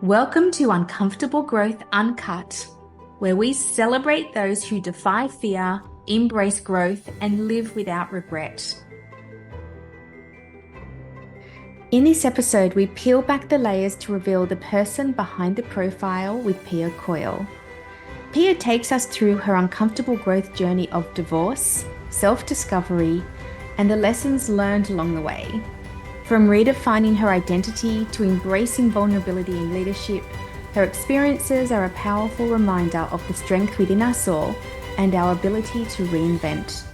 Welcome to Uncomfortable Growth Uncut, where we celebrate those who defy fear, embrace growth, and live without regret. In this episode, we peel back the layers to reveal the person behind the profile with Pia Coyle. Pia takes us through her uncomfortable growth journey of divorce, self-discovery, and the lessons learned along the way. From redefining her identity to embracing vulnerability in leadership, her experiences are a powerful reminder of the strength within us all and our ability to reinvent.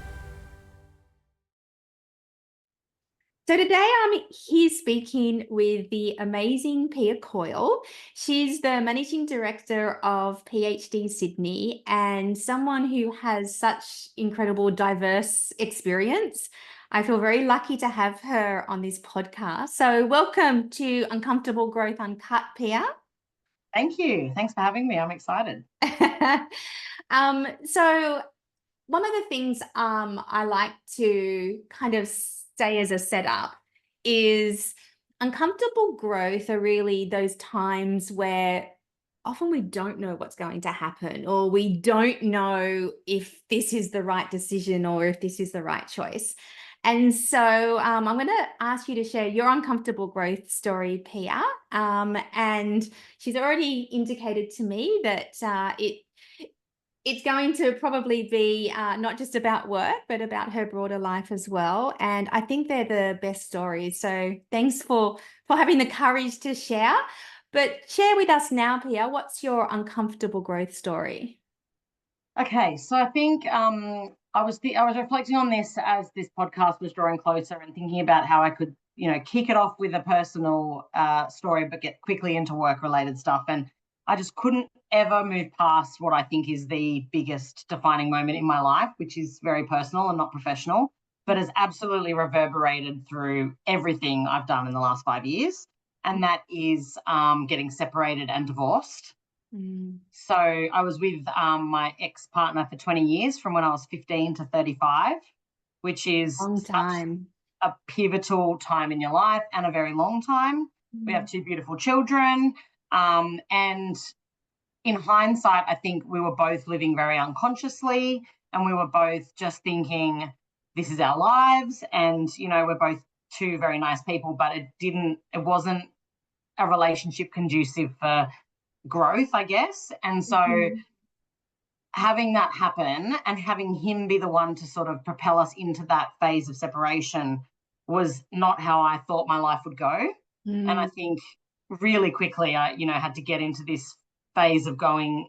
So today I'm here speaking with the amazing Pia Coyle. She's the Managing Director of PhD Sydney and someone who has such incredible diverse experience. I feel very lucky to have her on this podcast. So welcome to Uncomfortable Growth Uncut, Pia. Thank you. Thanks for having me. I'm excited. So one of the things I like to kind of say as a setup is uncomfortable growth are really those times where often we don't know what's going to happen, or we don't know if this is the right decision or if this is the right choice. And so I'm going to ask you to share your uncomfortable growth story, Pia. And she's already indicated to me that it's going to probably be not just about work, but about her broader life as well. And I think they're the best stories. So thanks for having the courage to share. But share with us now, Pia, what's your uncomfortable growth story? Okay, so I think I was reflecting on this as this podcast was drawing closer and thinking about how I could, kick it off with a personal story, but get quickly into work-related stuff. And I just couldn't ever move past what I think is the biggest defining moment in my life, which is very personal and not professional, but has absolutely reverberated through everything I've done in the last 5 years. And that is getting separated and divorced. So I was with my ex-partner for 20 years from when I was 15 to 35, which is Long such time. a pivotal time in your life and a very long time. We have two beautiful children. And in hindsight, I think we were both living very unconsciously, and we were both just thinking, this is our lives. And, we're both two very nice people, but it wasn't a relationship conducive for growth, I guess. And so having that happen and having him be the one to sort of propel us into that phase of separation was not how I thought my life would go. And I think really quickly I, had to get into this phase of going,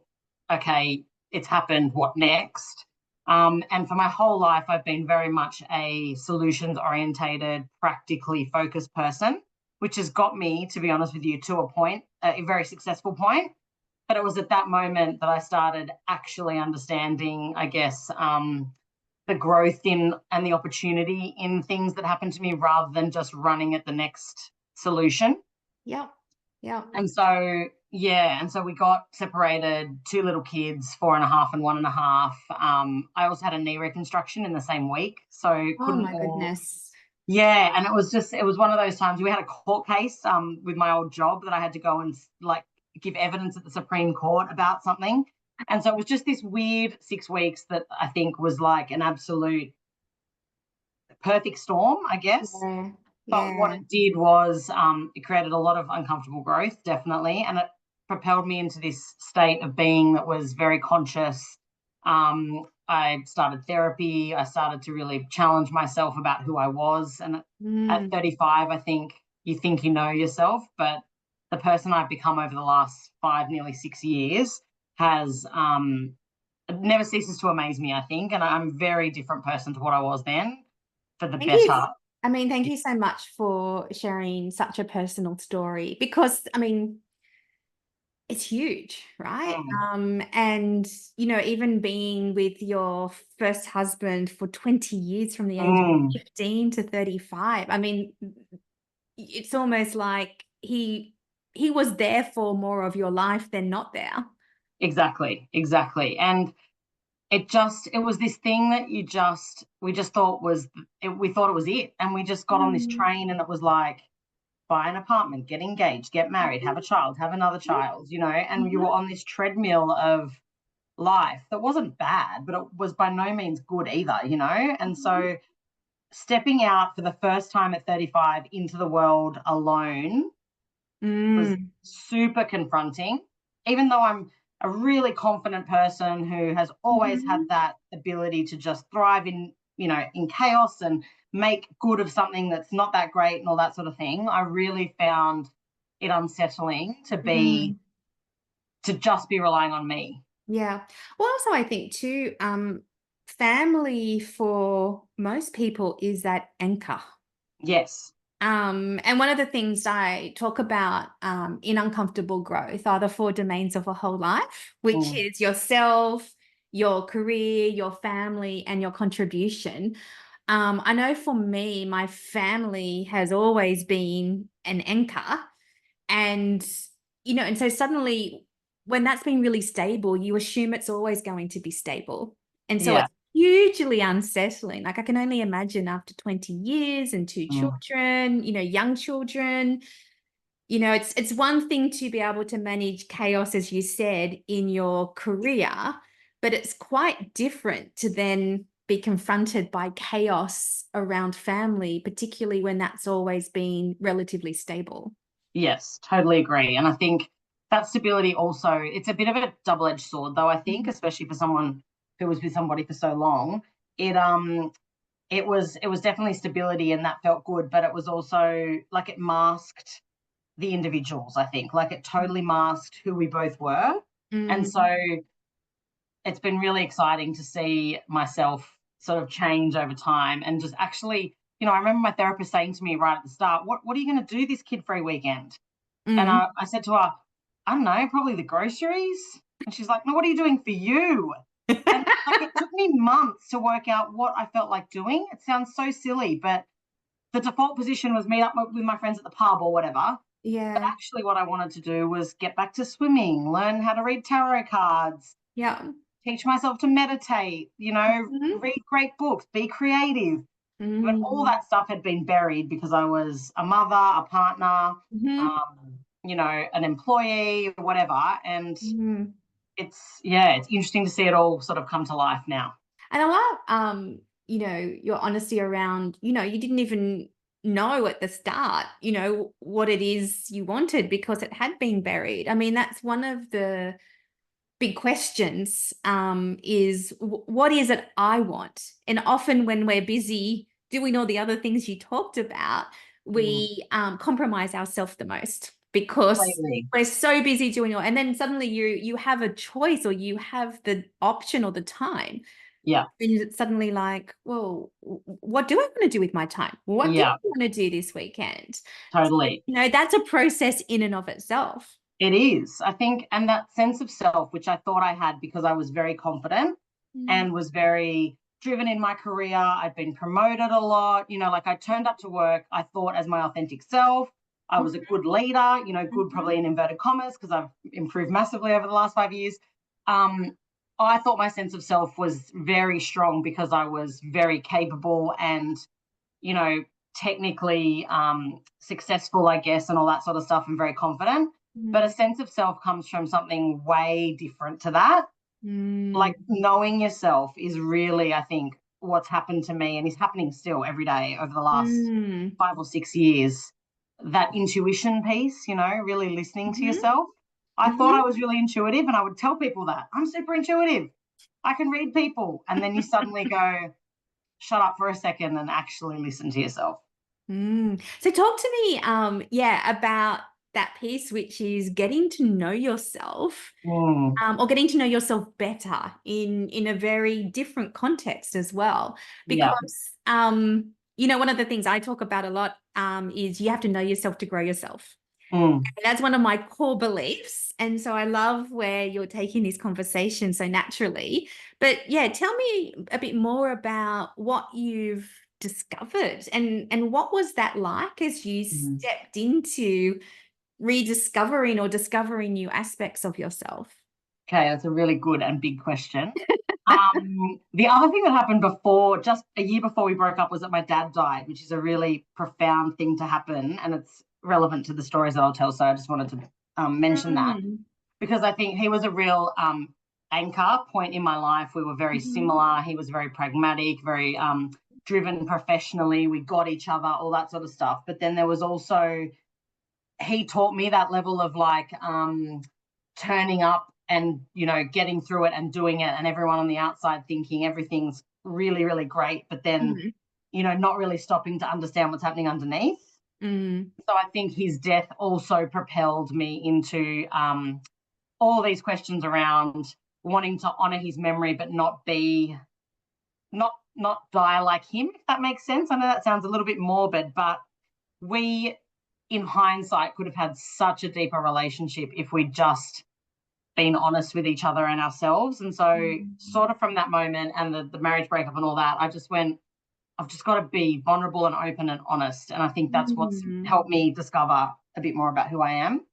okay, it's happened, what next? And for my whole life, I've been very much a solutions-orientated, practically focused person, which has got me, to be honest with you, to a point, a very successful point. But it was at that moment that I started actually understanding, I guess, the growth in and the opportunity in things that happened to me rather than just running at the next solution. Yeah. And so, we got separated, two little kids, 4.5 and 1.5. I also had a knee reconstruction in the same week. So Oh couldn't my goodness. Yeah, and it was one of those times. We had a court case with my old job that I had to go and give evidence at the Supreme Court about something. And so it was just this weird 6 weeks that I think was like an absolute perfect storm, I guess. Yeah. But what it did was it created a lot of uncomfortable growth, definitely, and it propelled me into this state of being that was very conscious. I started therapy. I started to really challenge myself about who I was. And at 35, I think you know yourself, but the person I've become over the last 5, nearly 6 years has it never ceases to amaze me, I think. And I'm a very different person to what I was then, for the Thank you. better. Thank you so much for sharing such a personal story because, it's huge, right? And, even being with your first husband for 20 years from the age of 15 to 35, it's almost like he was there for more of your life than not there. Exactly. And it was this thing that we just thought we thought it was it. And we just got on this train and it was like, buy an apartment, get engaged, get married, have a child, have another child, and you Mhm. were on this treadmill of life that wasn't bad, but it was by no means good either. And Mhm. so stepping out for the first time at 35 into the world alone was Mm. super confronting, even though I'm a really confident person who has always had Mhm. that ability to just thrive in chaos and make good of something that's not that great and all that sort of thing. I really found it unsettling Mm. to just be relying on me. Yeah. Well, also I think too, family for most people is that anchor. Yes. And one of the things I talk about in uncomfortable growth are the four domains of a whole life, which Mm. is yourself, your career, your family, and your contribution. I know for me, my family has always been an anchor. And, and so suddenly when that's been really stable, you assume it's always going to be stable. And so Yeah. it's hugely unsettling. Like I can only imagine after 20 years and two Mm. children, young children, it's one thing to be able to manage chaos, as you said, in your career, but it's quite different to then be confronted by chaos around family, particularly when that's always been relatively stable. Yes, totally agree. And I think that stability also, it's a bit of a double-edged sword, though, I think, Mhm. especially for someone who was with somebody for so long. It was definitely stability and that felt good, but it was also like it masked the individuals, I think. Like it totally masked who we both were. And so Mm. it's been really exciting to see myself sort of change over time and just actually, I remember my therapist saying to me right at the start, what are you going to do this kid-free weekend? And Mm. I said to her, I don't know, probably the groceries. And she's like, no, what are you doing for you? And like it took me months to work out what I felt like doing. It sounds so silly, but the default position was meet up with my friends at the pub or whatever. But Yeah. actually, what I wanted to do was get back to swimming, learn how to read tarot cards, Yeah. teach myself to meditate, Mhm. read great books, be creative. But all Mm. that stuff had been buried because I was a mother, a partner, Mhm. an employee, whatever. And Mhm. it's interesting to see it all sort of come to life now. And I love, your honesty around, you didn't even know at the start, what it is you wanted because it had been buried. I mean, that's one of the big questions, is what is it I want? And often when we're busy doing all the other things you talked about, Mm, we compromise ourselves the most because completely. we're so busy doing all, and then suddenly you have a choice or you have the option or the time. Yeah. And it's suddenly like, well, what do I want to do with my time? What do I Yeah, want to do this weekend? So, totally. that's a process in and of itself. It is, I think, and that sense of self, which I thought I had because I was very confident Mm. and was very driven in my career. I'd been promoted a lot, like I turned up to work, I thought as my authentic self. I was a good leader, good Mhm. probably in inverted commas because I've improved massively over the last 5 years. Um, I thought my sense of self was very strong because I was very capable and, you know, technically successful, I guess, and all that sort of stuff, and very confident. But a Mm. sense of self comes from something way different to that. Mm. Like knowing yourself is really, I think, what's happened to me and is happening still every day over the last Mm. 5 or 6 years. That intuition piece, really listening to Mhm. yourself. I thought I Mhm. was really intuitive and I would tell people that I'm super intuitive. I can read people. And then you suddenly go, shut up for a second and actually listen to yourself. So talk to me, yeah, about that piece, which is getting to know yourself, Mm, or getting to know yourself better in a very different context as well. yeah. Because, one of the things I talk about a lot, is you have to know yourself to grow yourself. Mm, That's one of my core beliefs. And so I love where you're taking this conversation so naturally. But yeah, tell me a bit more about what you've discovered and what was that like as you mm. stepped into rediscovering or discovering new aspects of yourself? Okay, that's a really good and big question. The other thing that happened just a year before we broke up, was that my dad died, which is a really profound thing to happen. And it's relevant to the stories that I'll tell. So I just wanted to mention that, because I think he was a real anchor point in my life. We were very similar. He was very pragmatic, very driven professionally. We got each other, all that sort of stuff. But then there was also, he taught me that level of like turning up and, you know, getting through it and doing it, and everyone on the outside thinking everything's really, really great, but then, you know, not really stopping to understand what's happening underneath. So I think his death also propelled me into all these questions around wanting to honor his memory, but not die like him, if that makes sense. I know that sounds a little bit morbid, but we, in hindsight, could have had such a deeper relationship if we'd just been honest with each other and ourselves. And so sort of from that moment and the marriage breakup and all that, I just went, I've just got to be vulnerable and open and honest. And I think that's what's helped me discover a bit more about who I am.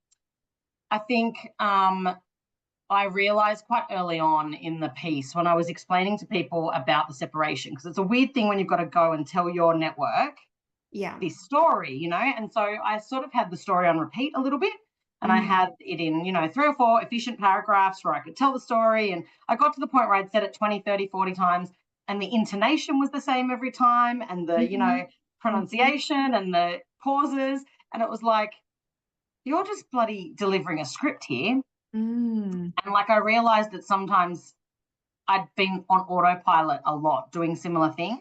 I think I realized quite early on in the piece when I was explaining to people about the separation, because it's a weird thing when you've got to go and tell your network this story, you know. And so I sort of had the story on repeat a little bit, and I had it in, you know, 3 or 4 efficient paragraphs where I could tell the story. And I got to the point where I'd said it 20, 30, 40 times, and the intonation was the same every time, and the, you know, pronunciation and the pauses. And it was like, you're just bloody delivering a script here. And like, I realized that sometimes I'd been on autopilot a lot doing similar things.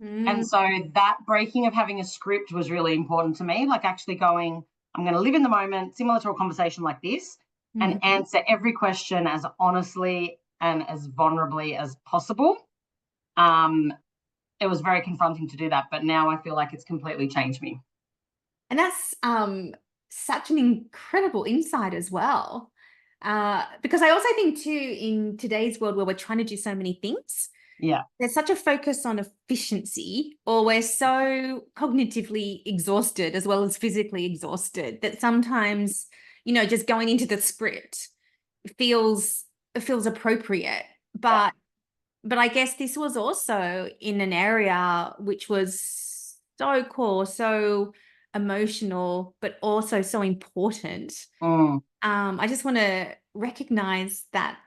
And so that breaking of having a script was really important to me, like actually going, I'm going to live in the moment, similar to a conversation like this, and answer every question as honestly and as vulnerably as possible. It was very confronting to do that, but now I feel like it's completely changed me. And that's such an incredible insight as well. Because I also think too, in today's world where we're trying to do so many things, there's such a focus on efficiency, or we're so cognitively exhausted as well as physically exhausted that sometimes, you know, just going into the script feels appropriate. But I guess this was also in an area which was so core, so emotional, but also so important. I just want to recognize that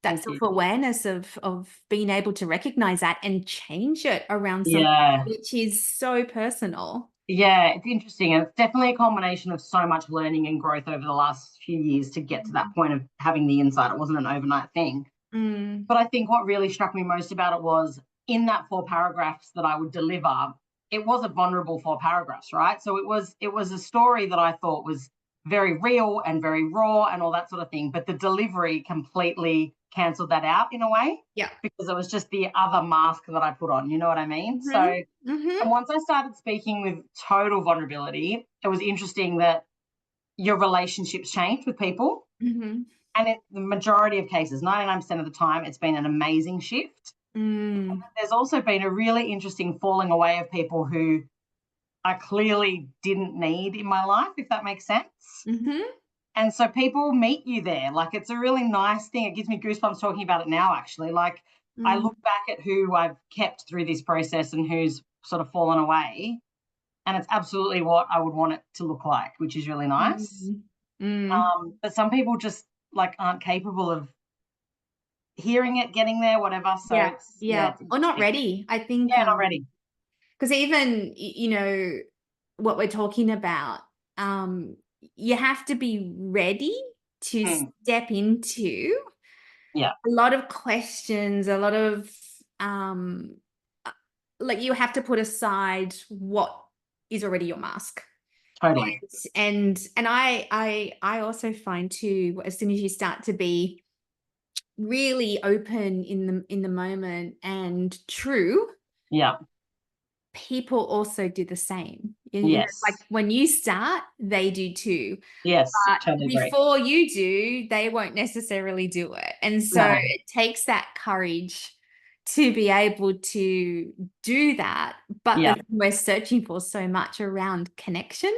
that self-awareness of being able to recognize that and change it around something which is so personal. Yeah, it's interesting. And it's definitely a combination of so much learning and growth over the last few years to get to that point of having the insight. It wasn't an overnight thing. But I think what really struck me most about it was in that 4 paragraphs that I would deliver, it was a vulnerable 4 paragraphs, right? So it was a story that I thought was very real and very raw and all that sort of thing. But the delivery completely cancelled that out in a way. Because it was just the other mask that I put on, you know what I mean? So and once I started speaking with total vulnerability, it was interesting that your relationships change with people. And in the majority of cases, 99% of the time, it's been an amazing shift. And there's also been a really interesting falling away of people who I clearly didn't need in my life, if that makes sense. And so people meet you there. Like, it's a really nice thing. It gives me goosebumps talking about it now, actually. Like, I look back at who I've kept through this process and who's sort of fallen away, and it's absolutely what I would want it to look like, which is really nice. But some people just like aren't capable of hearing it, getting there, whatever. So or not ready. I think not ready. Because even, you know, what we're talking about, you have to be ready to step into a lot of questions, a lot of like, you have to put aside what is already your mask. Totally. And I also find too, as soon as you start to be really open in the moment and true, people also do the same. You know, like when you start, they do too. But totally before you do, they won't necessarily do it. And so it takes that courage to be able to do that. But the thing we're searching for so much around connection.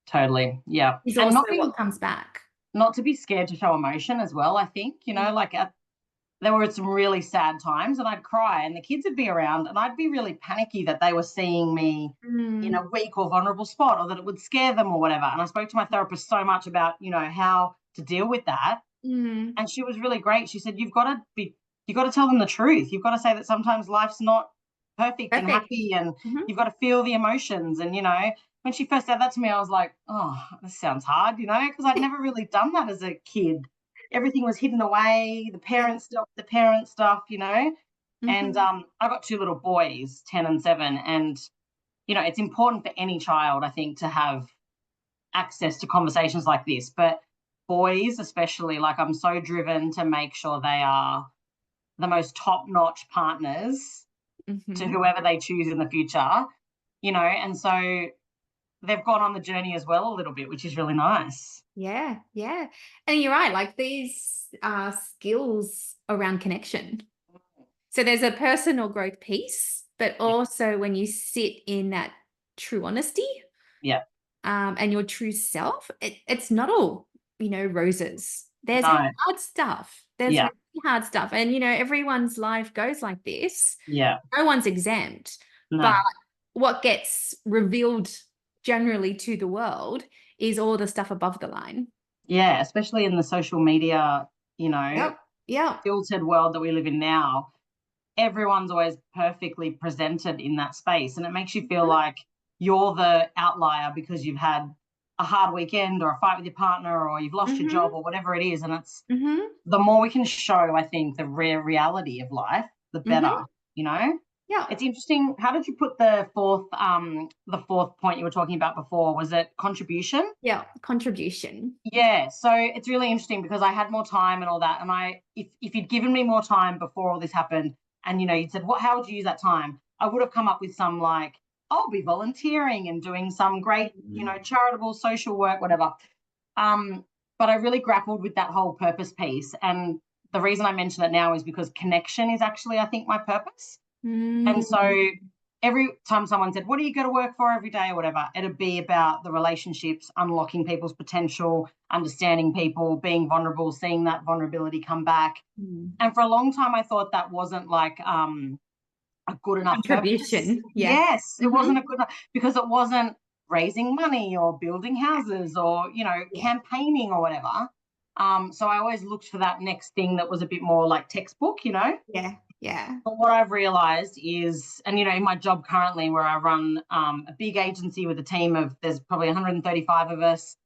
Totally. Is also what comes back. Not to be scared to show emotion as well, I think, you know, like there were some really sad times and I'd cry and the kids would be around and I'd be really panicky that they were seeing me in a weak or vulnerable spot or that it would scare them or whatever. And I spoke to my therapist so much about, how to deal with that. Mm. And she was really great. She said, you've got to tell them the truth. You've got to say that sometimes life's not perfect and Perfect. happy and Mhm. you've got to feel the emotions. And, when she first said that to me, I was like, oh, this sounds hard, because I'd never really done that as a kid. Everything was hidden away, the Yeah. parent stuff, And Mhm. I've got two little boys, 10 and 7. And, it's important for any child, I think, to have access to conversations like this. But boys, especially, like I'm so driven to make sure they are the most top-notch partners to Mhm. whoever they choose in the future, and so they've gone on the journey as well a little bit, which is really nice. Yeah, yeah. And you're right, like these are skills around connection. So there's a personal growth piece, but Yeah. also when you sit in that true honesty, Yeah. and your true self, it's not all, roses. There's No. hard stuff. There's Yeah. really hard stuff. And, everyone's life goes like this. Yeah. No one's exempt. But No. what gets revealed generally to the world is all the stuff above the line. Yeah, especially in the social media, Yep. Yep. filtered world that we live in now. Everyone's always perfectly presented in that space, and it makes you feel like you're the outlier because you've had a hard weekend or a fight with your partner or you've lost your job Mm-hmm. or whatever it is. And it's Mm-hmm. the more we can show, I think, the rare reality of life, the Mm-hmm. better, you know? Yeah. It's interesting. How did you put the fourth point you were talking about before? Was it contribution? Yeah. Contribution. Yeah. So it's really interesting because I had more time and all that. And if you'd given me more time before all this happened and, you'd said, how would you use that time? I would have come up with some like, I'll be volunteering and doing some great, Mhm. charitable social work, whatever. Um, but I really grappled with that whole purpose piece. And the reason I mention it now is because connection is actually, I think, my purpose. And Mm. so every time someone said, what do you go to work for every day or whatever, it'd be about the relationships, unlocking people's potential, understanding people, being vulnerable, seeing that vulnerability come back. Mm. And for a long time, I thought that wasn't like a good enough purpose. Contribution. Yeah. Yes, it Mm-hmm. wasn't a good enough because it wasn't raising money or building houses or, Yeah. campaigning or whatever. So I always looked for that next thing that was a bit more like textbook. Yeah. Yeah. But what I've realized is, and in my job currently where I run a big agency with a team of, there's probably 135 of us,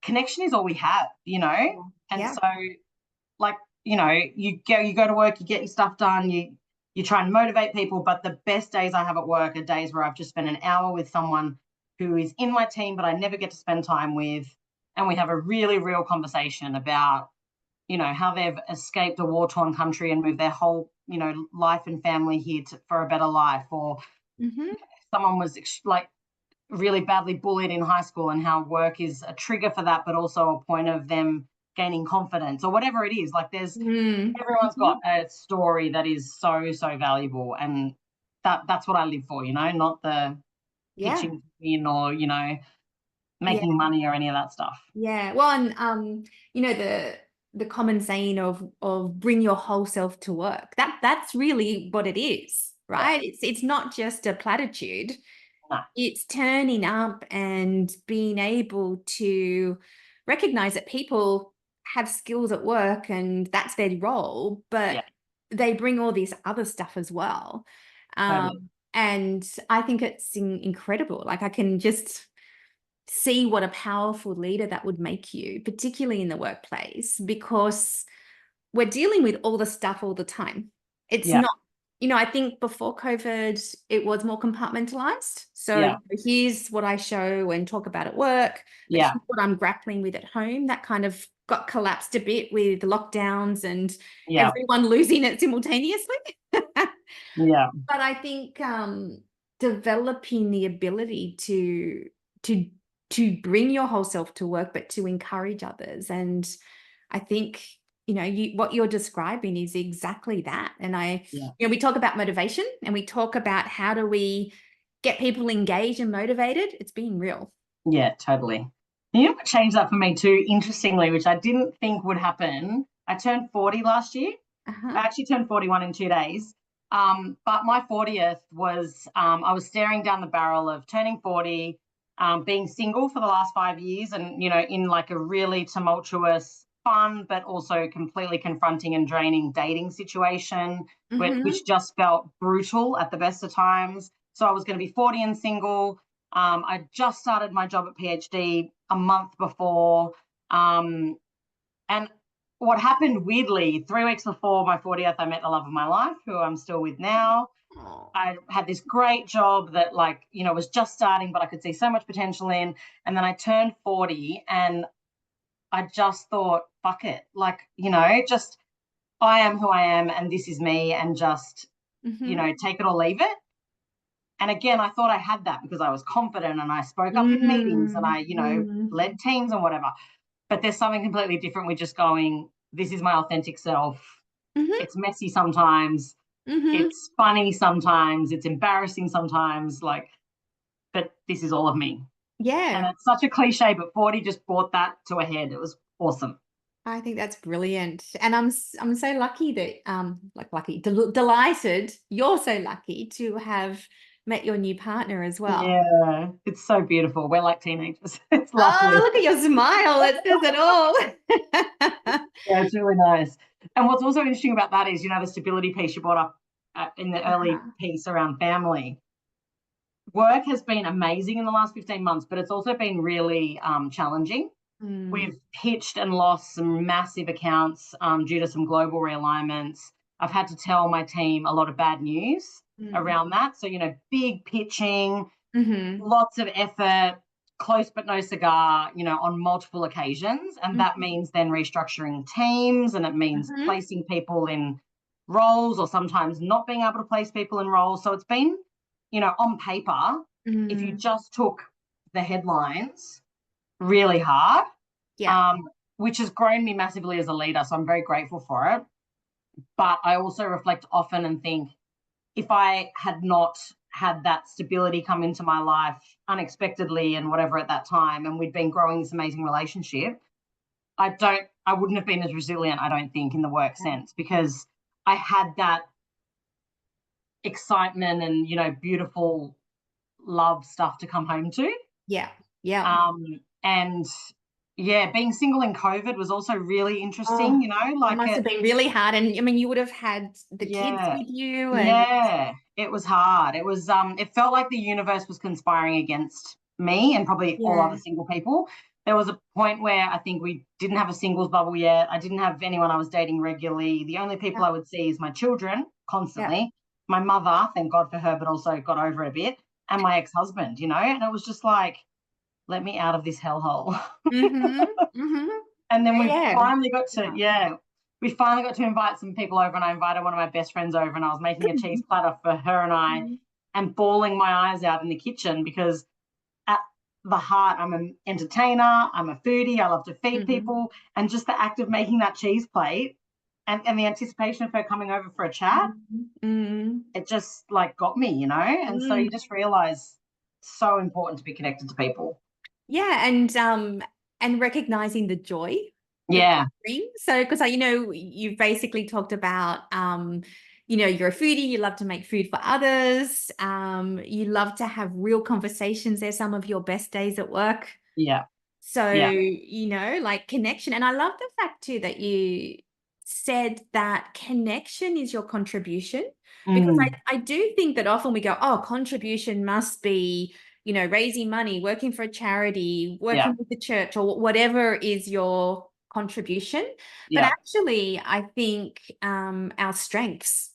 connection is all we have. And Yeah. so like, you go to work, you get your stuff done, you try and motivate people, but the best days I have at work are days where I've just spent an hour with someone who is in my team, but I never get to spend time with. And we have a really real conversation about, how they've escaped a war-torn country and moved their whole, life and family here for a better life. Or Mm-hmm. someone was like really badly bullied in high school and how work is a trigger for that, but also a point of them gaining confidence or whatever it is. Like Mm. everyone's Mm-hmm. got a story that is so, so valuable. And that's what I live for, not the Yeah. pitching in or, Yeah. making money or any of that stuff. Yeah. Well, and the common saying of bring your whole self to work. That's really what it is, Yeah. right? It's not just a platitude. No. It's turning up and being able to recognize that people have skills at work and that's their role, but Yeah. they bring all this other stuff as well. Totally. And I think it's incredible. Like I can just see what a powerful leader that would make you, particularly in the workplace, because we're dealing with all the stuff all the time. It's Yeah. not, I think before COVID, it was more compartmentalized. So Yeah. here's what I show and talk about at work, but Yeah. here's what I'm grappling with at home. That kind of got collapsed a bit with lockdowns and Yeah. everyone losing it simultaneously. Yeah. But I think developing the ability to bring your whole self to work, but to encourage others. And I think, what you're describing is exactly that. And Yeah. we talk about motivation and we talk about how do we get people engaged and motivated. It's being real. Yeah, totally. You know what changed that for me too, interestingly, which I didn't think would happen? I turned 40 last year. Uh-huh. I actually turned 41 in 2 days. But my 40th was, I was staring down the barrel of turning 40, being single for the last 5 years, and, in like a really tumultuous, fun, but also completely confronting and draining dating situation, Mm-hmm. which just felt brutal at the best of times. So I was going to be 40 and single. I just started my job at PhD a month before. And what happened weirdly, 3 weeks before my 40th, I met the love of my life, who I'm still with now. Oh. I had this great job that, like, was just starting, but I could see so much potential in. And then I turned 40 and I just thought, fuck it. Like, just I am who I am and this is me, and just, Mm-hmm. take it or leave it. And again, I thought I had that because I was confident and I spoke up in meetings and Mm-hmm. I, led teams and whatever. But there's something completely different with just going, this is my authentic self. Mm-hmm. It's messy sometimes. Mm-hmm. It's funny sometimes. It's embarrassing sometimes. Like, but this is all of me. And Yeah. it's such a cliche, but 40 just brought that to a head. It was awesome. I think that's brilliant. And I'm so lucky that delighted, you're so lucky to have met your new partner as well. Yeah, it's so beautiful. We're like teenagers. It's Oh, lovely. look at your smile. It says it all. Yeah, it's really nice. And what's also interesting about that is, the stability piece you brought up in the early Uh-huh. piece around family. Work has been amazing in the last 15 months, but it's also been really challenging. Mm, We've pitched and lost some massive accounts due to some global realignments. I've had to tell my team a lot of bad news mm, around that. So, big pitching, mm-hmm, lots of effort, close but no cigar, on multiple occasions. And that mm-hmm, means then restructuring teams, and it means mm-hmm, placing people in roles, or sometimes not being able to place people in roles. So it's been, on paper, if you mm. just took the headlines, really hard, Yeah, um, which has grown me massively as a leader. So I'm very grateful for it. But I also reflect often and think, if I had not had that stability come into my life unexpectedly and whatever at that time, and we'd been growing this amazing relationship, I wouldn't have been as resilient, I don't think, in the work sense, because I had that excitement and, beautiful love stuff to come home to. yeah, yeah. And yeah, being single in COVID was also really Oh, interesting, it like must have it, been really hard. And I mean, you would have had the kids yeah, with you and yeah, it was hard. It was, it felt like the universe was conspiring against me and probably all yeah, other single people. There was a point where I think we didn't have a singles bubble yet. I didn't have anyone I was dating regularly. The only people yeah, I would see is my children yeah. constantly, my mother, thank God for her, but also got over it a bit, and my ex-husband, and it was just like, let me out of this hellhole. Mm-hmm. Mm-hmm. And then Yeah. Yeah. we finally got to invite some people over, and I invited one of my best friends over, and I was making a cheese platter for her and I, Mhm. and bawling my eyes out in the kitchen, because at the heart, I'm an entertainer, I'm a foodie, I love to feed Mhm. people, and just the act of making that cheese plate, and the anticipation of her coming over for a chat, Mhm. Mhm. it just like got me, and so Mm. you just realize, so important to be connected to people. Yeah, and recognizing the joy that Yeah, brings. So, because you've basically talked about you're a foodie, you love to make food for others, you love to have real conversations. They're some of your best days at work. yeah, So, yeah. like connection. And I love the fact too that you said that connection is your contribution, because Mm, I do think that often we go, oh, contribution must be, raising money, working for a charity, yeah, working with the church, or whatever is your contribution. But yeah. actually, I think our strengths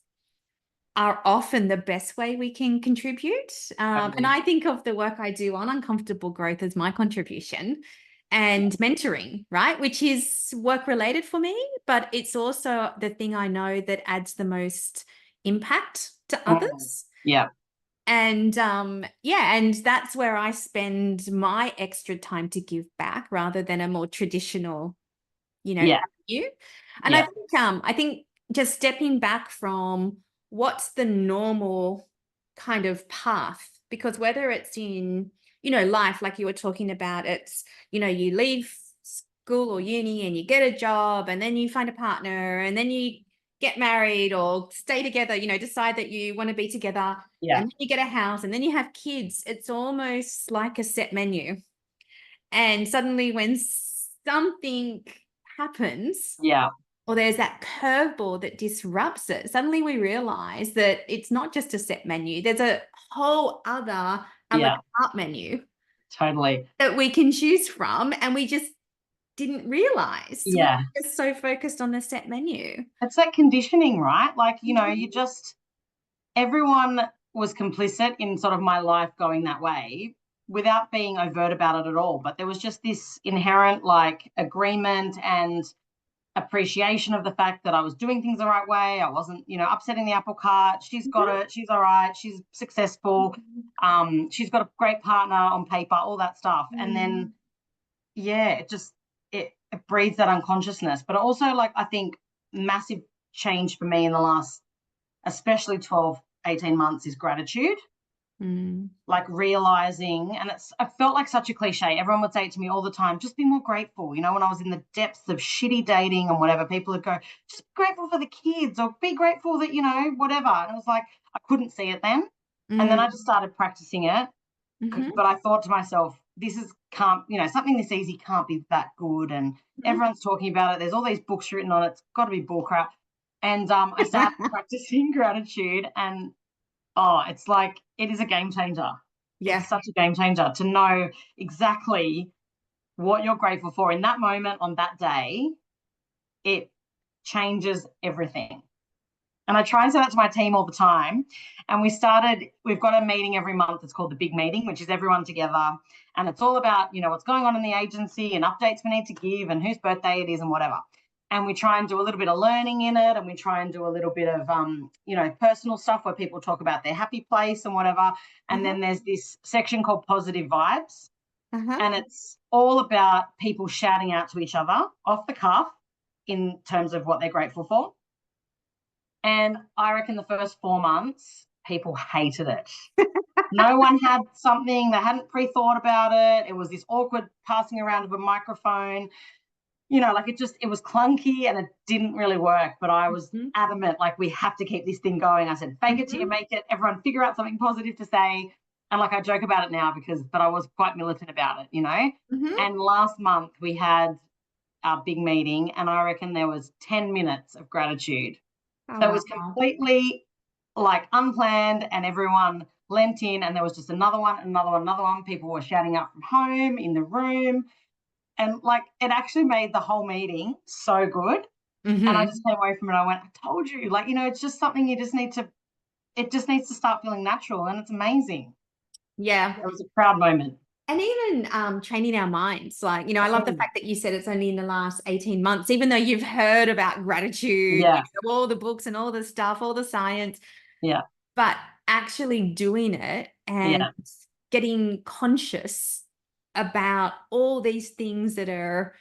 are often the best way we can contribute. And Totally. I think of the work I do on uncomfortable growth as my contribution, and mentoring, right? Which is work related for me, but it's also the thing I know that adds the most impact to Mm, others. yeah, And yeah, and that's where I spend my extra time to give back rather than a more traditional, yeah, avenue. And yeah. I think just stepping back from what's the normal kind of path, because whether it's in, life, like you were talking about, it's, you leave school or uni and you get a job and then you find a partner and then you get married or stay together, decide that you want to be together, Yeah. and then you get a house and then you have kids. It's almost like a set menu. And suddenly when something happens, Yeah. or there's that curveball that disrupts it, suddenly we realize that it's not just a set menu. There's a whole other a la Yeah. carte menu Totally. that we can choose from, and we just didn't realize. We're Yeah. just so focused on the set menu. It's that conditioning, right? Like, you just, everyone was complicit in sort of my life going that way without being overt about it at all. But there was just this inherent like agreement and appreciation of the fact that I was doing things the right way. I wasn't, upsetting the apple cart. She's got it. She's all right. She's successful. She's got a great partner on paper, all that stuff. And then, yeah, it breeds that unconsciousness. But also, like, I think massive change for me in the last, especially 12, 18 months is gratitude. Like realizing, and I felt like such a cliche. Everyone would say it to me all the time, just be more grateful. When I was in the depths of shitty dating and whatever, people would go, just be grateful for the kids or be grateful that, whatever. And it was like, I couldn't see it then. And then I just started practicing it. But I thought to myself, something this easy can't be that good. And everyone's talking about it. There's all these books written on it. It's got to be bullcrap. And I started practicing gratitude, and it's like, it is a game changer. Yeah. It's such a game changer to know exactly what you're grateful for in that moment on that day. It changes everything. And I try and say that to my team all the time. And we've got a meeting every month. It's called the Big Meeting, which is everyone together. And it's all about, what's going on in the agency and updates we need to give and whose birthday it is and whatever. And we try and do a little bit of learning in it, and we try and do a little bit of, personal stuff where people talk about their happy place and whatever. And then there's this section called Positive Vibes, and it's all about people shouting out to each other off the cuff in terms of what they're grateful for. And I reckon the first 4 months, people hated it. No one had something, they hadn't pre-thought about it. It was this awkward passing around of a microphone. It was clunky and it didn't really work, but I was adamant, like, we have to keep this thing going. I said, fake it till you make it. Everyone figure out something positive to say. And like, I joke about it now but I was quite militant about it, And last month we had our big meeting, and I reckon there was 10 minutes of gratitude. So it was completely like unplanned, and everyone lent in, and there was just another one. People were shouting out from home, in the room. And like, it actually made the whole meeting so good. And I just came away from it. I went, I told you, like, it's just something it just needs to start feeling natural. And it's amazing. Yeah. It was a proud moment. And even training our minds. Like, I love the fact that you said it's only in the last 18 months, even though you've heard about gratitude, all the books and all the stuff, all the science. Yeah. But actually doing it and getting conscious about all these things that are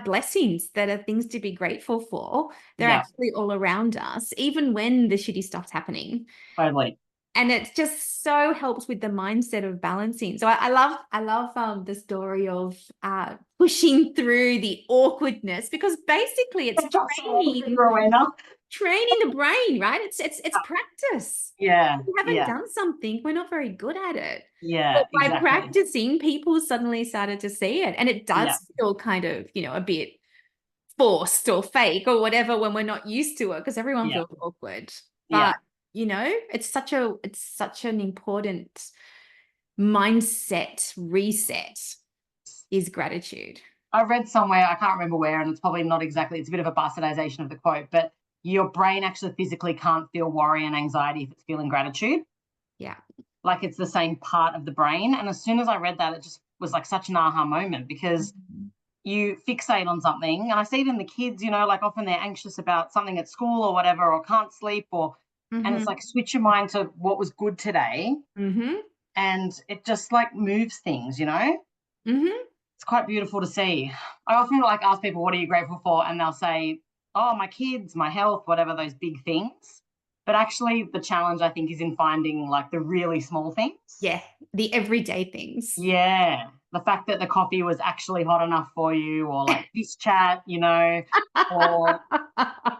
blessings, that are things to be grateful for. They're actually all around us, even when the shitty stuff's happening. Totally. And it just so helps with the mindset of balancing. So I love the story of pushing through the awkwardness, because basically it's training the brain, right? It's practice. Yeah. If we haven't done something, we're not very good at it. Yeah. But by practicing, people suddenly started to see it. And it does feel kind of, a bit forced or fake or whatever when we're not used to it, because everyone feels awkward. But it's such an important mindset reset is gratitude. I read somewhere, I can't remember where, and it's probably not exactly, it's a bit of a bastardization of the quote, but your brain actually physically can't feel worry and anxiety if it's feeling gratitude. Yeah. Like, it's the same part of the brain. And as soon as I read that, it just was like such an aha moment, because you fixate on something. And I see it in the kids, like often they're anxious about something at school or whatever, or can't sleep, or and it's like, switch your mind to what was good today. And it just like moves things, It's quite beautiful to see. I often like ask people, what are you grateful for? And they'll say, oh, my kids, my health, whatever, those big things. But actually the challenge, I think, is in finding like the really small things. Yeah, the everyday things. Yeah, the fact that the coffee was actually hot enough for you, or like this chat, you know, or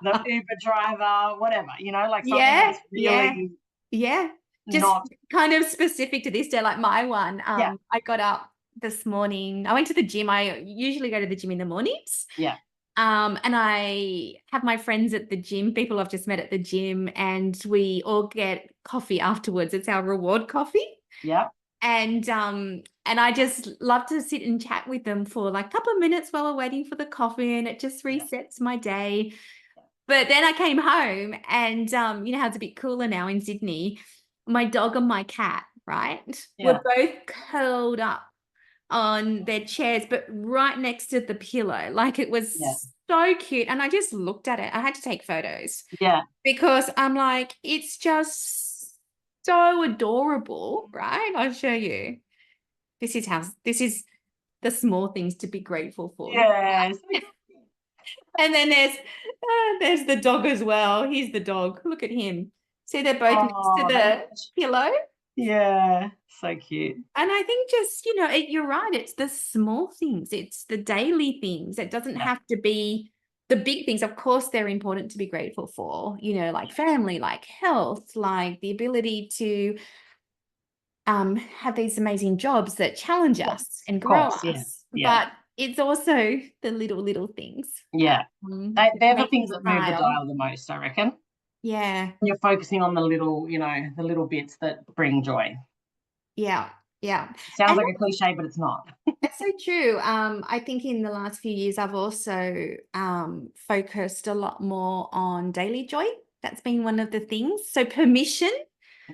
the Uber driver, whatever, you know, like something Yeah, that's yeah, really yeah. Just not, kind of specific to this day, like my one. yeah, I got up this morning. I went to the gym. I usually go to the gym in the mornings. yeah, And I have my friends at the gym, people I've just met at the gym, and we all get coffee afterwards. It's our reward coffee. yeah, And I just love to sit and chat with them for like a couple of minutes while we're waiting for the coffee, and it just yeah, resets my day. But then I came home and you know how it's a bit cooler now in Sydney. My dog and my cat, right? Were yeah, both curled up on their chairs, but right next to the pillow. Like it yeah, was so cute. And I just looked at it. I had to take photos yeah, because I'm like, it's just so adorable, right? I'll show you. This is the small things to be grateful for. Look. yes. And then there's the dog as well. He's the dog. Look at him. See, they're both next to Oh, they the pillow. yeah, so cute. And I think just, you know, you're right. It's the small things. It's the daily things. It doesn't Yeah, have to be the big things. Of course, they're important to be grateful for, you know, like family, like health, like the ability to have these amazing jobs that challenge us yes, and of grow course, yeah, us. yeah, But it's also the little things yeah. that They're the make you things that move the smile. dial the most, I reckon. Yeah, You're focusing on the little, you know, the little bits that bring joy. yeah, yeah. Sounds And like a cliche, but it's not. that's so true. I think in the last few years, I've also focused a lot more on daily joy. That's been one of the things. So permission,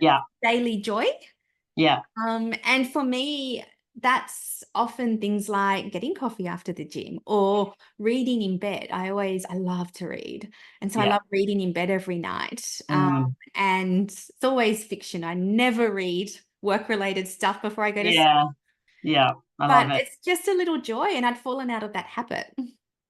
Yeah, daily joy. yeah, And for me, that's often things like getting coffee after the gym or reading in bed. I love to read. And so I yeah. love reading in bed every night. Mm, And it's always fiction. I never read work-related stuff before I go to sleep. yeah, yeah. I love But it. it's just a little joy, and I'd fallen out of that habit.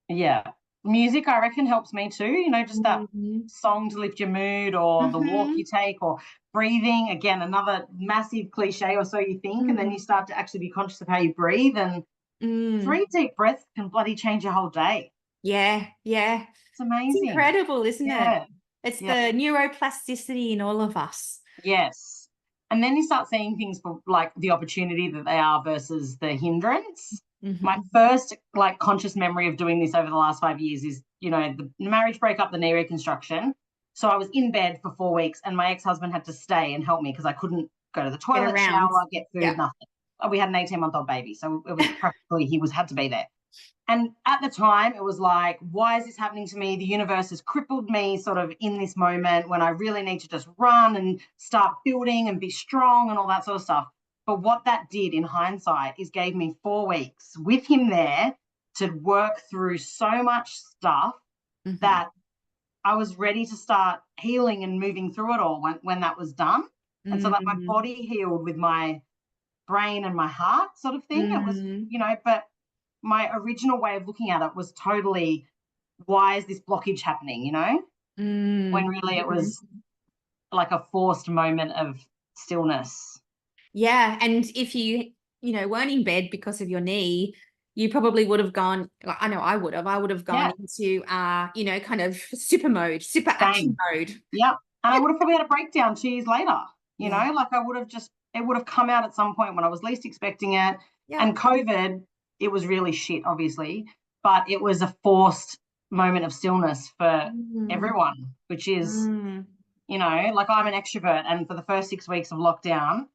Yeah. Music, I reckon, helps me too. You know, just that Mhm. song to lift your mood, or the walk you Mhm. take, or breathing. Again, another massive cliche, or so you think. And then Mm. you start to actually be conscious of how you breathe. And Mm. 3 deep breaths can bloody change your whole day. Yeah, yeah. It's It's amazing. incredible, isn't it? Yeah. It's Yeah. the neuroplasticity in all of us. Yes. And then you start seeing things for like the opportunity that they are versus the hindrance. My Mhm. first like conscious memory of doing this over the last 5 years is, you know, the marriage breakup, the knee reconstruction. So I was in bed for 4 weeks and my ex-husband had to stay and help me because I couldn't go to the Get toilet, around. shower, get food, Yeah. nothing. We had an 18-month-old baby. So it was practically, had to be there. And at the time, it was like, why is this happening to me? The universe has crippled me sort of in this moment when I really need to just run and start building and be strong and all that sort of stuff. But what that did in hindsight is gave me 4 weeks with him there to work through so much stuff Mhm. that I was ready to start healing and moving through it all when that was done. And so that my Mm. body healed with my brain and my heart sort of thing. It was, Mm. you know, but my original way of looking at it was totally, why is this blockage happening, you know? When Mm. really it Mhm. was like a forced moment of stillness. Yeah, and if you know, weren't in bed because of your knee, you probably would have gone, like, I know I would have gone Yeah, into you know, kind of super mode, super action same. mode. Yeah. And I would have probably had a breakdown 2 years later, you Yeah. know, like I would have just, it would have come out at some point when I was least expecting it. Yeah. And COVID, it was really shit, obviously, but it was a forced moment of stillness for Mm. everyone, which is, Mm. you know, like I'm an extrovert. And for the first 6 weeks of lockdown,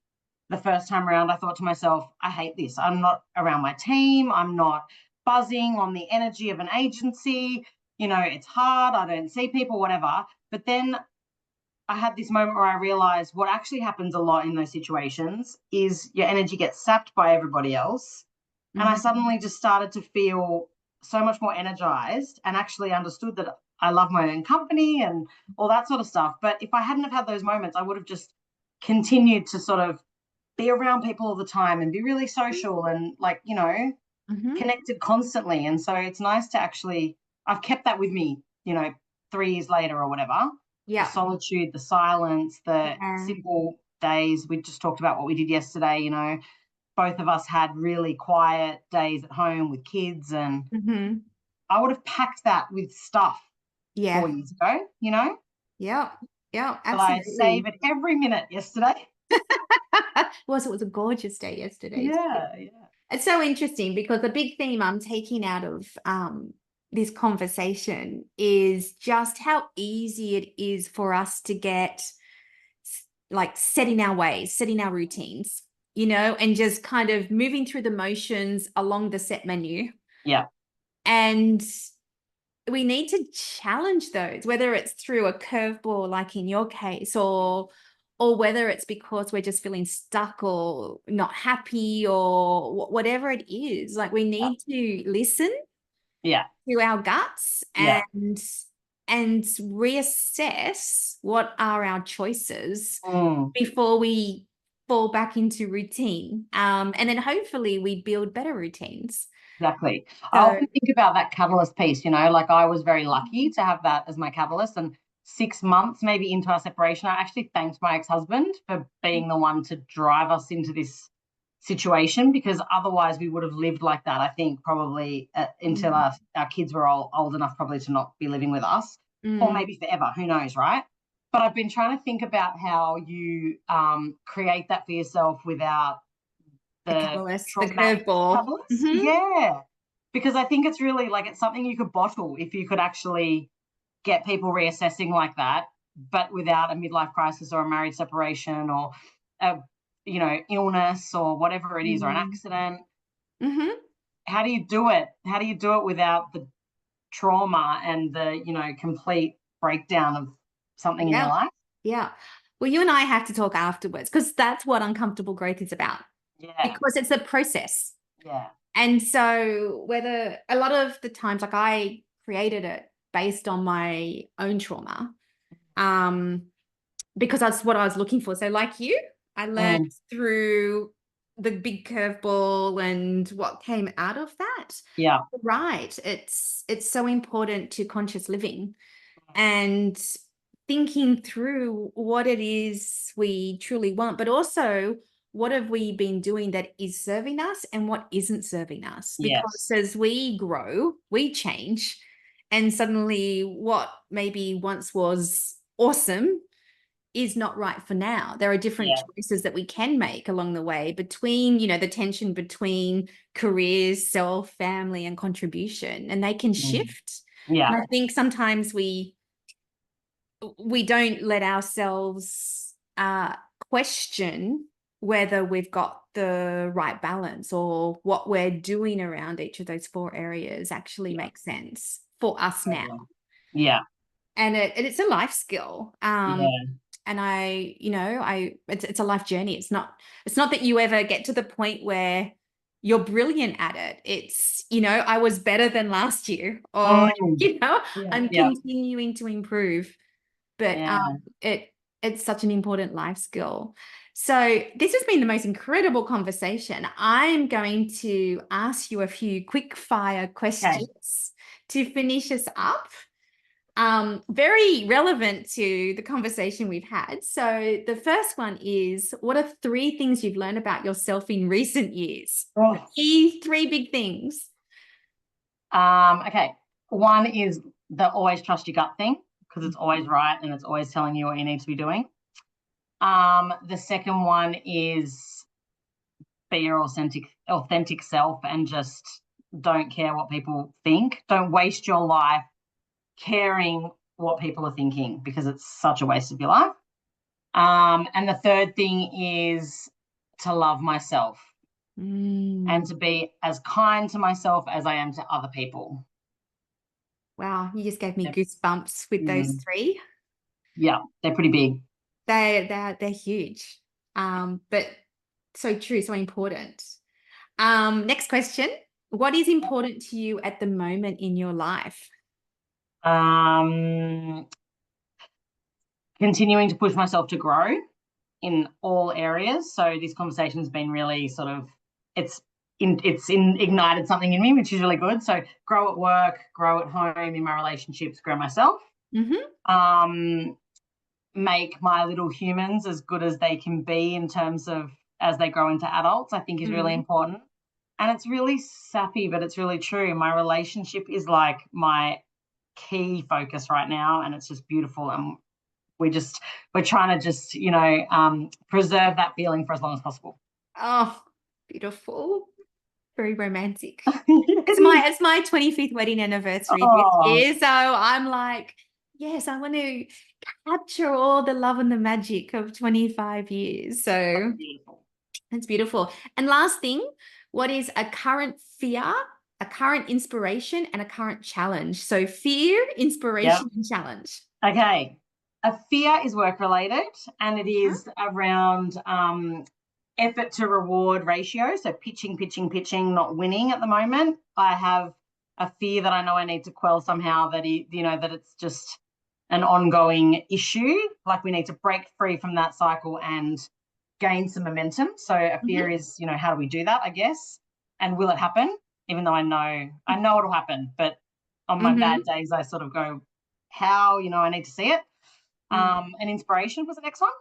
the first time around, I thought to myself, I hate this. I'm not around my team. I'm not buzzing on the energy of an agency. You know, it's hard. I don't see people, whatever. But then I had this moment where I realized what actually happens a lot in those situations is your energy gets sapped by everybody else. And I Mhm. suddenly just started to feel so much more energized and actually understood that I love my own company and all that sort of stuff. But if I hadn't have had those moments, I would have just continued to sort of be around people all the time and be really social and like, you know, Mhm. connected constantly. And so it's nice to actually, I've kept that with me, you know, 3 years later or whatever. The Yeah. solitude, the silence, the Yeah. simple days. We just talked about what we did yesterday, you know, both of us had really quiet days at home with kids, and I would have packed that with stuff 4 years ago, you know? Yeah. Yeah, But I absolutely. save it every minute yesterday. It was a gorgeous day yesterday. Yeah. It's so interesting because the big theme I'm taking out of this conversation is just how easy it is for us to get like set in our ways, setting our routines, and just kind of moving through the motions along the set menu. Yeah. And we need to challenge those, whether it's through a curveball, like in your case, or whether it's because we're just feeling stuck or not happy or whatever it is. Like we need to listen to our guts and reassess what are our choices before we fall back into routine. And then hopefully we build better routines. Exactly. I So, often think about that catalyst piece, like I was very lucky to have that as my catalyst. And 6 months maybe into our separation, I actually thanked my ex-husband for being the one to drive us into this situation, because otherwise we would have lived like that, I think, probably until our kids were old enough probably to not be living with us, or maybe forever, who knows, right? But I've been trying to think about how you create that for yourself without the the catalyst, the traumatic curveball. catalyst. Yeah. Because I think it's really like it's something you could bottle if you could actually get people reassessing like that, but without a midlife crisis or a marriage separation or a illness or whatever it is, or an accident. How do you do it? How do you do it without the trauma and the complete breakdown of something in your life? Yeah. Well, you and I have to talk afterwards because that's what uncomfortable growth is about. Yeah. Because it's a process. Yeah. And so whether a lot of the times, like I created it based on my own trauma, because that's what I was looking for. So like you, I learned through the big curveball and what came out of that. Yeah. Right. It's so important to conscious living and thinking through what it is we truly want, but also what have we been doing that is serving us and what isn't serving us? Because as we grow, we change, and suddenly what maybe once was awesome is not right for now. There are different choices that we can make along the way between, the tension between careers, self, family, and contribution, and they can shift. Yeah. And I think sometimes we don't let ourselves question whether we've got the right balance or what we're doing around each of those 4 areas actually makes sense for us now. Yeah. And it's a life skill. And it's a life journey. It's not that you ever get to the point where you're brilliant at it. It's, I was better than last year, or, I'm continuing to improve. But it's such an important life skill. So this has been the most incredible conversation. I'm going to ask you a few quick fire questions to finish us up. Very relevant to the conversation we've had. So the first one is, what are 3 things you've learned about yourself in recent years? Key 3 big things. Okay. One is the always trust your gut thing, because it's always right and it's always telling you what you need to be doing. The second one is be your authentic self and just don't care what people think. Don't waste your life caring what people are thinking, because it's such a waste of your life. And the third thing is to love myself and to be as kind to myself as I am to other people. Wow, you just gave me goosebumps with those 3. Yeah, they're pretty big. They're huge. But so true, so important. Next question. What is important to you at the moment in your life? Continuing to push myself to grow in all areas. So this conversation has been really sort of, it's ignited something in me, which is really good. So grow at work, grow at home, in my relationships, grow myself. Make my little humans as good as they can be in terms of as they grow into adults, I think is really important. And it's really sappy, but it's really true. My relationship is like my key focus right now, and it's just beautiful. And we're trying to just, preserve that feeling for as long as possible. Oh, beautiful. Very romantic. It's my 25th wedding anniversary this year. So I'm like, yes, I want to capture all the love and the magic of 25 years. So that's beautiful. And last thing, what is a current fear, a current inspiration, and a current challenge? So fear, inspiration, and challenge. Okay. A fear is work related, and it is around effort to reward ratio. So pitching, not winning at the moment. I have a fear that I know I need to quell somehow, that that it's just an ongoing issue. Like we need to break free from that cycle and gain some momentum. So a fear is, how do we do that, I guess? And will it happen? Even though I know it'll happen, but on my bad days, I sort of go, how, I need to see it. And inspiration was the next one.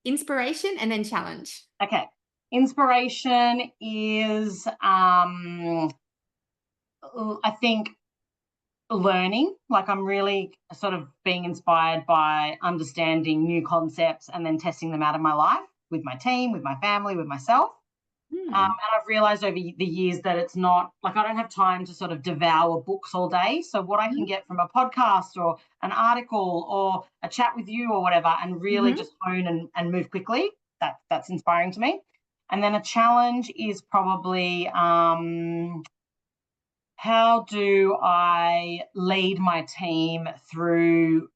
Inspiration and then challenge. Okay. Inspiration is, I think, learning. Like I'm really sort of being inspired by understanding new concepts and then testing them out in my life with my team, with my family, with myself. And I've realized over the years that it's not like I don't have time to sort of devour books all day. So what I can get from a podcast or an article or a chat with you or whatever, and really just hone and move quickly, that's inspiring to me. And then a challenge is probably how do I lead my team through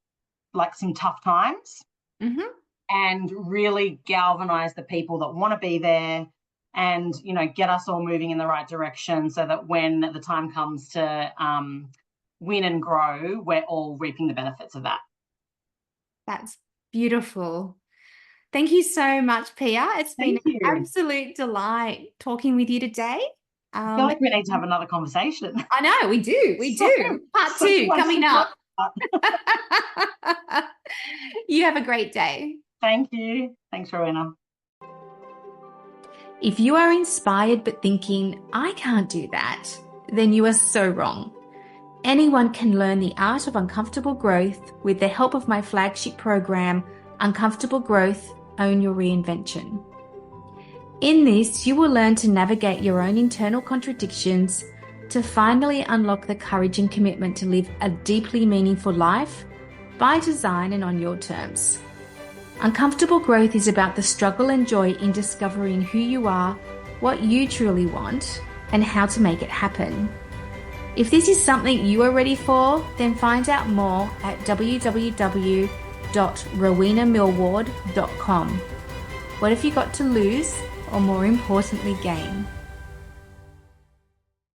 like some tough times and really galvanize the people that want to be there, and get us all moving in the right direction, so that when the time comes to win and grow, we're all reaping the benefits of that. That's beautiful. Thank you so much, Pia. It's been an absolute delight talking with you today. I feel like we need to have another conversation. I know, we do. Part 2 coming up. You have a great day. Thank you. Thanks, Rowena. If you are inspired but thinking, I can't do that, then you are so wrong. Anyone can learn the art of uncomfortable growth with the help of my flagship program, Uncomfortable Growth, Own Your Reinvention. In this, you will learn to navigate your own internal contradictions to finally unlock the courage and commitment to live a deeply meaningful life by design and on your terms. Uncomfortable growth is about the struggle and joy in discovering who you are, what you truly want, and how to make it happen. If this is something you are ready for, then find out more at www.rowenamillward.com. What have you got to lose, or more importantly, gain?